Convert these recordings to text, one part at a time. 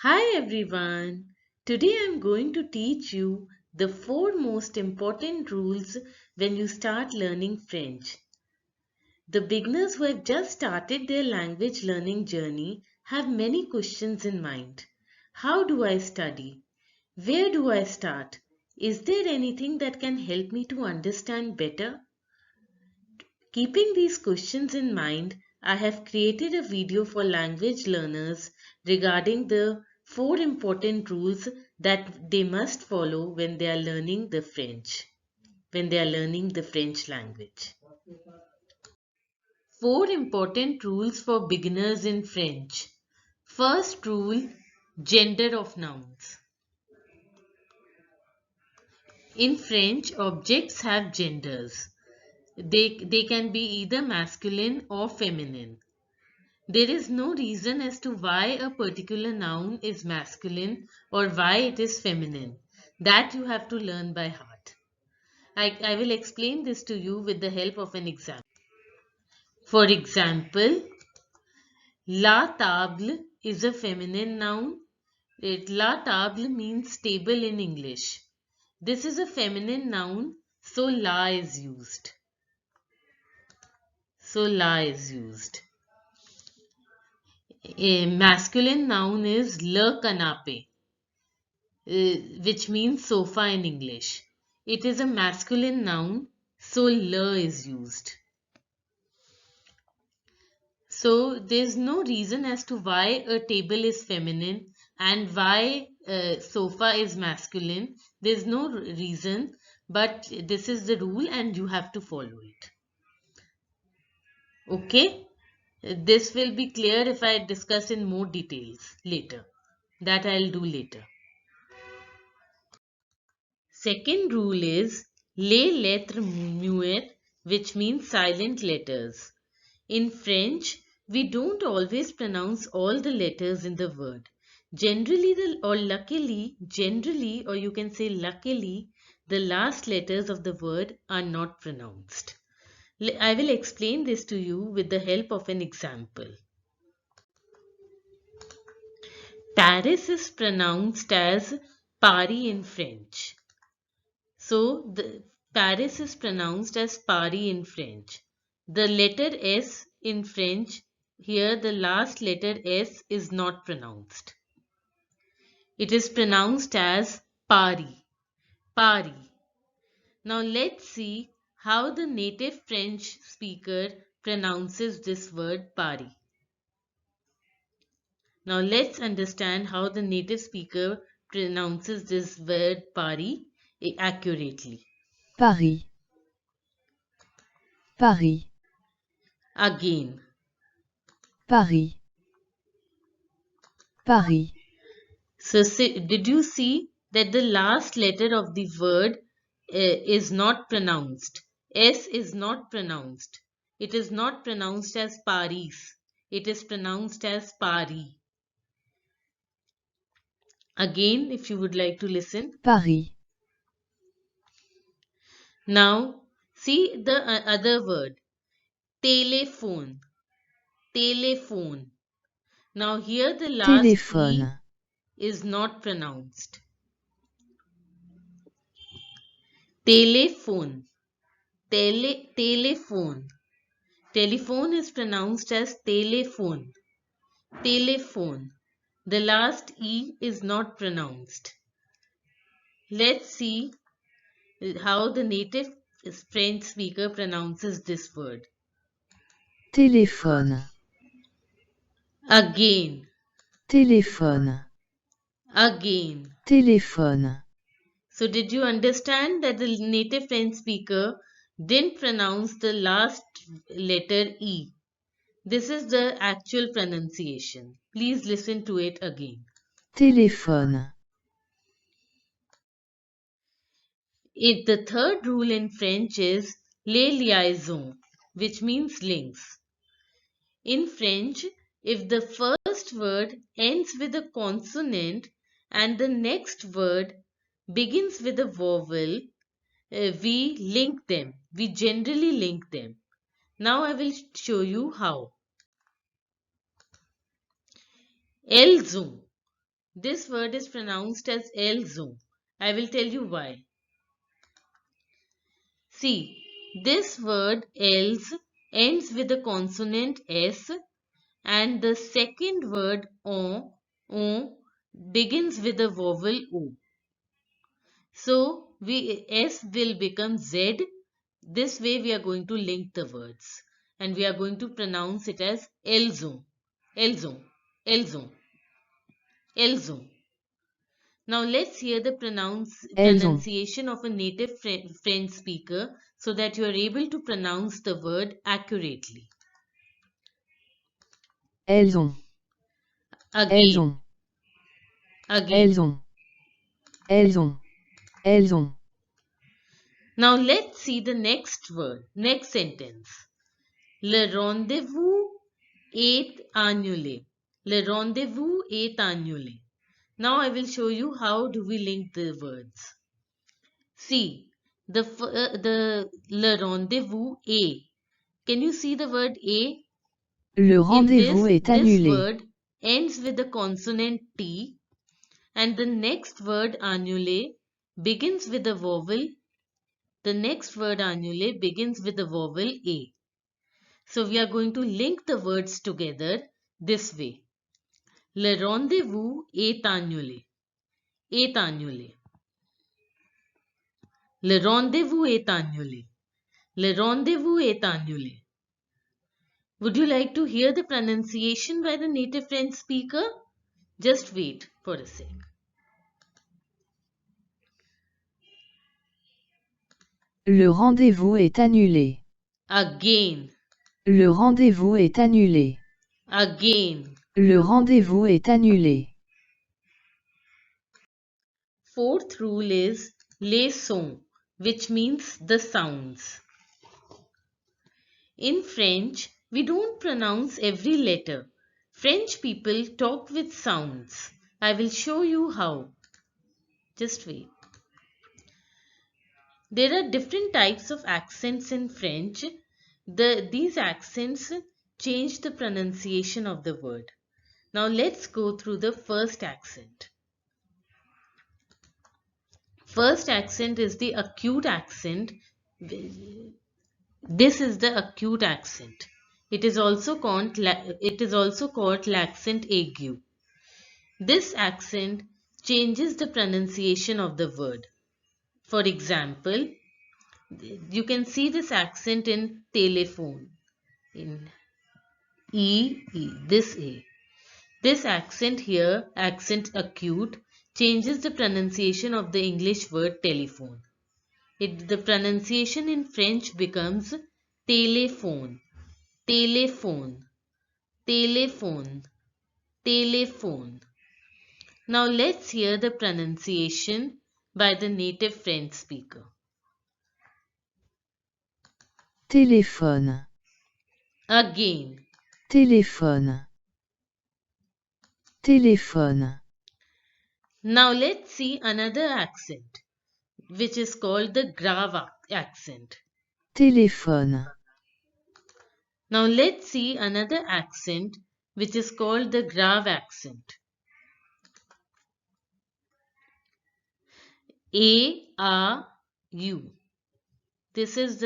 Hi everyone. Today I'm going to teach you the 4 most important rules when you start learning French. The beginners who have just started their language learning journey have many questions in mind. How do I study? Where do I start? Is there anything that can help me to understand better? Keeping these questions in mind, I have created a video for language learners regarding the 4 important rules that they must follow when they are learning the French language. 4 important rules for beginners in French. First rule, gender of nouns. In French, objects have genders. They can be either masculine or feminine. There is no reason as to why a particular noun is masculine or why it is feminine. That you have to learn by heart. I will explain this to you with the help of an example. For example, la table is a feminine noun. La table means table in English. This is a feminine noun, so la is used. A masculine noun is le canapé, which means sofa in English. It is a masculine noun, so le is used. So there's no reason as to why a table is feminine and why sofa is masculine. There's no reason, but this is the rule and you have to follow it. Okay? This will be clear if I discuss in more details later. That I'll do later. Second rule is les lettres muettes, which means silent letters. In French, we don't always pronounce all the letters in the word. Generally, or you can say luckily, the last letters of the word are not pronounced. I will explain this to you with the help of an example. Paris is pronounced as Paris in French. So, Paris is pronounced as Paris in French. The letter S in French, here the last letter S is not pronounced. It is pronounced as Paris. Paris. Now let's see how the native French speaker pronounces this word Paris. Now let's understand how the native speaker pronounces this word Paris accurately. Paris. Paris. Again. Paris. Paris. So did you see that the last letter of the word is not pronounced? S is not pronounced. It is not pronounced as Paris. It is pronounced as Paris. Again, if you would like to listen. Paris. Now, see the other word. Téléphone. Téléphone. Now here the last Téléphone. E is not pronounced. Téléphone. Téléphone. Telephone is pronounced as téléphone. Téléphone. The last E is not pronounced. Let's see how the native French speaker pronounces this word. Téléphone. Again. Téléphone. Again. Téléphone. So did you understand that the native French speaker didn't pronounce the last letter E? This is the actual pronunciation. Please listen to it again. Téléphone. The third rule in French is les liaisons, which means links. In French, if the first word ends with a consonant and the next word begins with a vowel, we link them. We generally link them. Now I will show you how. Elles ont. This word is pronounced as Liaison. I will tell you why. See, this word else ends with the consonant S, and the second word on begins with the vowel O. So S will become Z. This way we are going to link the words and we are going to pronounce it as Liaison, Liaison, Liaison, Liaison. Now let's hear the Elles ont. pronunciation of a native French speaker so that you are able to pronounce the word accurately. Elles ont. Elles Again, ont. Elles again. ont. Elles ont. Elles ont. Now let's see the next word, next sentence. Le rendez-vous est annulé. Le rendez-vous est annulé. Now I will show you how do we link the words. See, the le rendezvous est. Can you see the word est? Le In rendez-vous est this annulé. word ends with the consonant T and the next word annulé begins with the vowel. The next word annulé begins with the vowel A. So we are going to link the words together this way. Le rendez-vous est annulé. Est annulé. Le rendez-vous est annulé. Le rendez-vous est annulé. Would you like to hear the pronunciation by the native French speaker? Just wait for a sec. Le rendez-vous est annulé. Again, Le rendez-vous est annulé. again. Le rendez-vous est annulé. Fourth rule is les sons, which means the sounds. In French, we don't pronounce every letter. French people talk with sounds. I will show you how. Just wait. There are different types of accents in French. These accents change the pronunciation of the word. Now let's go through the first accent. First accent is the acute accent. This is the acute accent. It is also called l'accent aigu. This accent changes the pronunciation of the word. For example, you can see this accent in telephone, in this A. This accent here, accent acute, changes the pronunciation of the English word telephone. The pronunciation in French becomes téléphone, téléphone, téléphone, téléphone. Now let's hear the pronunciation by the native French speaker. Téléphone. Again. Téléphone. Téléphone. Now let's see another accent, which is called the grave accent. Téléphone. Now let's see another accent, which is called the grave accent. A-R-U. This is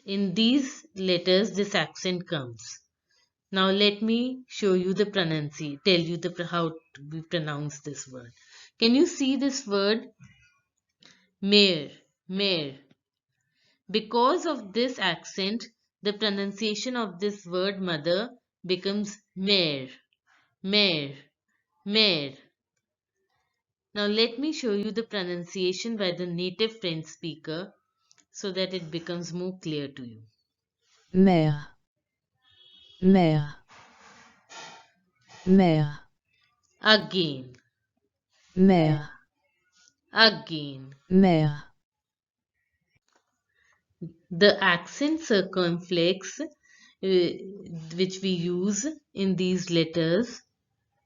in these letters this accent comes. Now let me show you the tell you how we pronounce this word. Can you see this word? Mare, mare. Because of this accent, the pronunciation of this word mother becomes mare, mare, mare. Now let me show you the pronunciation by the native French speaker so that it becomes more clear to you. Mère. Mère. Mère. Again, Mère. again. Mère. The accent circumflex which we use in these letters,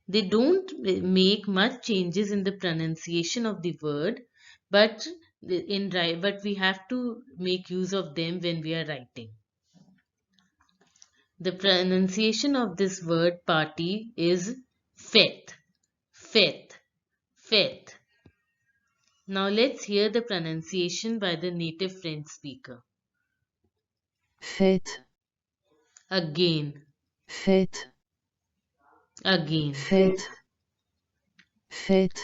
they don't make much changes in the pronunciation of the word, but we have to make use of them when we are writing. The pronunciation of this word party is fête, Faith, faith. Now let's hear the pronunciation by the native French speaker. Fête, Again, fête, again. fête, fête.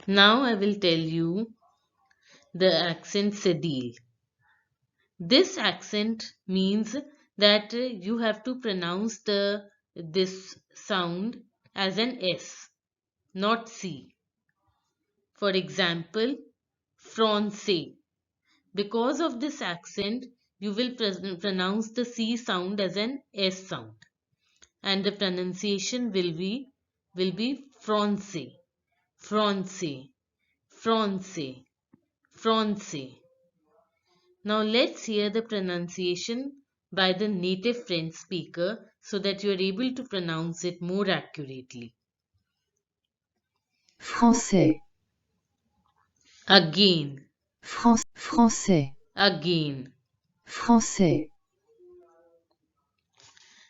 Now I will tell you the accent cédille. This accent means that you have to pronounce this sound as an S, not C. For example, français. Because of this accent, you will pronounce the C sound as an S sound, and the pronunciation will be français, français, français, français. Now let's hear the pronunciation by the native French speaker so that you are able to pronounce it more accurately. Français, Again, français, again. français.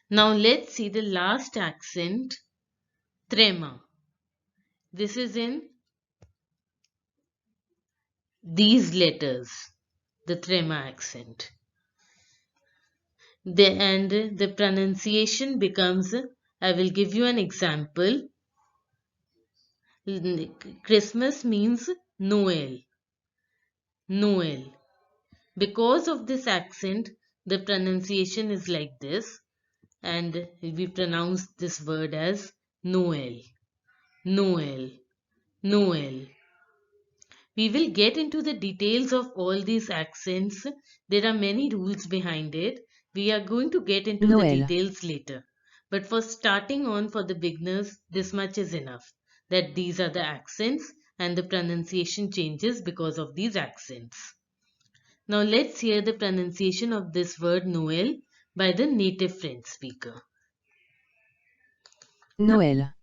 Now let's see the last accent, trema. This is in these letters, the trema accent. The pronunciation becomes, I will give you an example. Christmas means Noel. Noel. Because of this accent, the pronunciation is like this, and we pronounce this word as Noel. Noel. Noel. We will get into the details of all these accents. There are many rules behind it. We are going to get into the Noël. details later. But for starting on for the beginners, this much is enough. That these are the accents and the pronunciation changes because of these accents. Now let's hear the pronunciation of this word Noël by the native French speaker. Noël,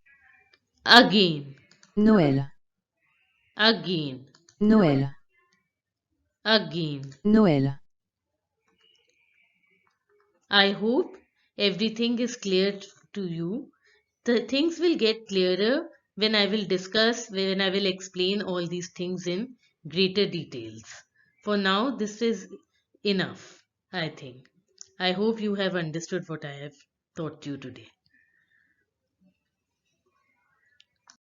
Again, Noël, again, Noël, again. Noël. I hope everything is clear to you. The things will get clearer when I will explain all these things in greater details. For now, this is enough, I think. I hope you have understood what I have taught you today.